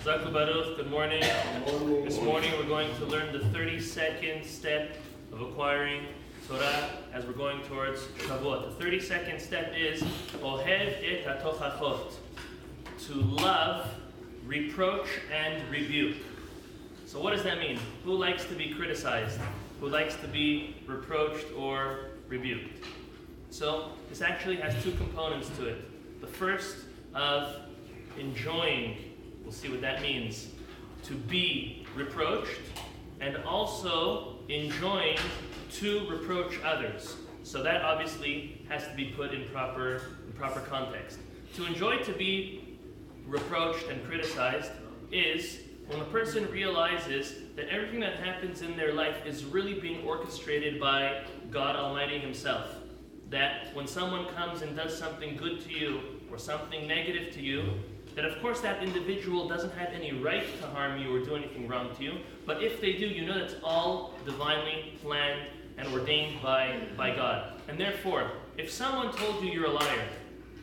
Zaku Baruch, good morning. This morning we're going to learn the 32nd step of acquiring Torah as we're going towards Shavuot. The 32nd step is Ohev et hatochachot, to love, reproach, and rebuke. So what does that mean? Who likes to be criticized? Who likes to be reproached or rebuked? So this actually has two components to it. The first of enjoying, we'll see what that means, to be reproached, and also enjoying to reproach others. So that obviously has to be put in proper context. To enjoy to be reproached and criticized is when a person realizes that everything that happens in their life is really being orchestrated by God Almighty Himself. That when someone comes and does something good to you or something negative to you, that of course that individual doesn't have any right to harm you or do anything wrong to you, but if they do, you know that's all divinely planned and ordained by God. And therefore, if someone told you you're a liar,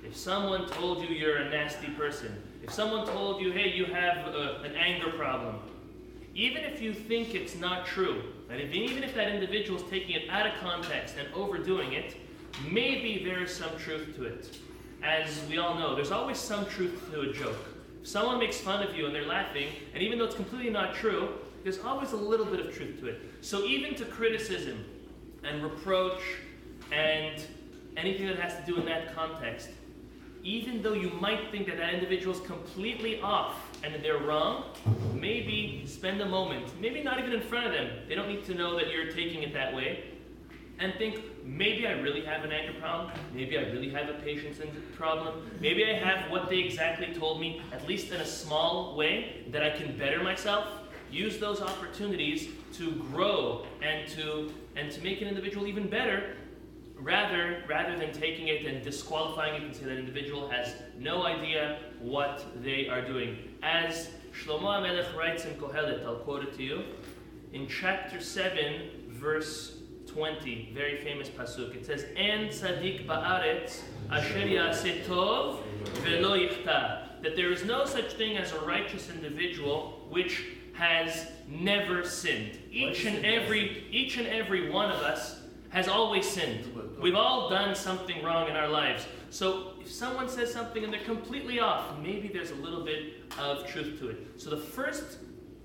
if someone told you you're a nasty person, if someone told you, hey, you have an anger problem, even if you think it's not true, and even if that individual is taking it out of context and overdoing it, maybe there is some truth to it. As we all know, there's always some truth to a joke. If someone makes fun of you and they're laughing, and even though it's completely not true, there's always a little bit of truth to it. So even to criticism and reproach and anything that has to do in that context, even though you might think that that individual is completely off and that they're wrong, maybe spend a moment, maybe not even in front of them, they don't need to know that you're taking it that way, and think, maybe I really have an anger problem, maybe I really have a patience problem, maybe I have what they exactly told me, at least in a small way, that I can better myself. Use those opportunities to grow and to make an individual even better, rather than taking it and disqualifying it and say that individual has no idea what they are doing. As Shlomo HaMelech writes in Kohelet, I'll quote it to you, in chapter 7, verse 20, very famous pasuk. It says, "En tzaddik ba'aretz asher yaseh tov velo yichta," that there is no such thing as a righteous individual which has never sinned. Each and every one of us has always sinned. We've all done something wrong in our lives. So if someone says something and they're completely off, maybe there's a little bit of truth to it. So the first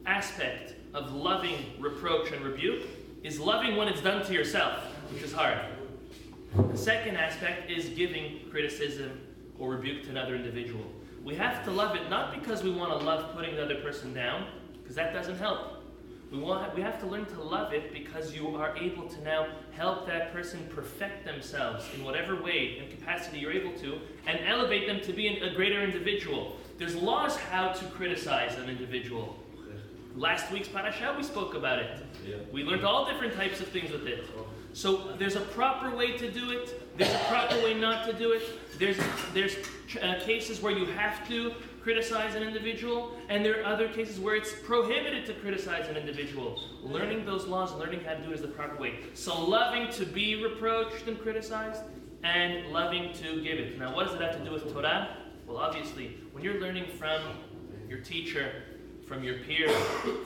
aspect of loving reproach and rebuke is loving when it's done to yourself, which is hard. The second aspect is giving criticism or rebuke to another individual. We have to love it not because we want to love putting the other person down, because that doesn't help. We have to learn to love it because you are able to now help that person perfect themselves in whatever way and capacity you're able to, and elevate them to be a greater individual. There's laws how to criticize an individual. Last week's parasha, we spoke about it. Yeah. We learned all different types of things with it. So there's a proper way to do it. There's a proper way not to do it. There's cases where you have to criticize an individual, and there are other cases where it's prohibited to criticize an individual. Learning those laws and learning how to do it is the proper way. So loving to be reproached and criticized, and loving to give it. Now, what does it have to do with Torah? Well, obviously, when you're learning from your teacher, from your peer,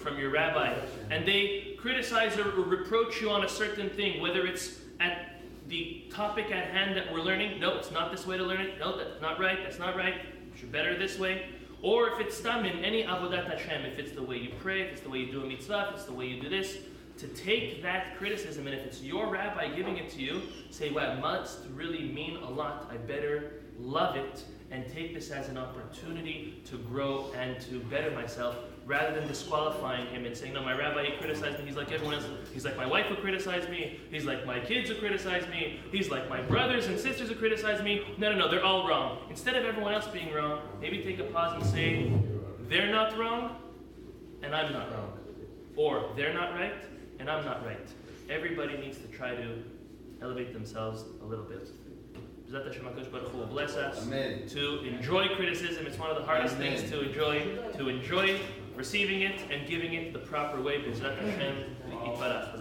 from your rabbi, and they criticize or reproach you on a certain thing, whether it's at the topic at hand that we're learning, no, it's not this way to learn it, no, that's not right, you should better this way, or if it's stam in any avodat Hashem, if it's the way you pray, if it's the way you do a mitzvah, if it's the way you do this, to take that criticism, and if it's your rabbi giving it to you, say, well, it must really mean a lot, I better love it, and take this as an opportunity to grow and to better myself, rather than disqualifying him and saying, no, my rabbi, he criticized me, he's like everyone else, he's like my wife who criticized me, he's like my kids who criticized me, he's like my brothers and sisters who criticized me. No, they're all wrong. Instead of everyone else being wrong, maybe take a pause and say, they're not wrong, and I'm not wrong. Or, they're not right, and I'm not right. Everybody needs to try to elevate themselves a little bit. B'ezrat Hashem HaKadosh Baruch Hu will bless us. Amen. To enjoy criticism. It's one of the hardest things to enjoy receiving it and giving it the proper way. B'ezrat Hashem Yitbarach.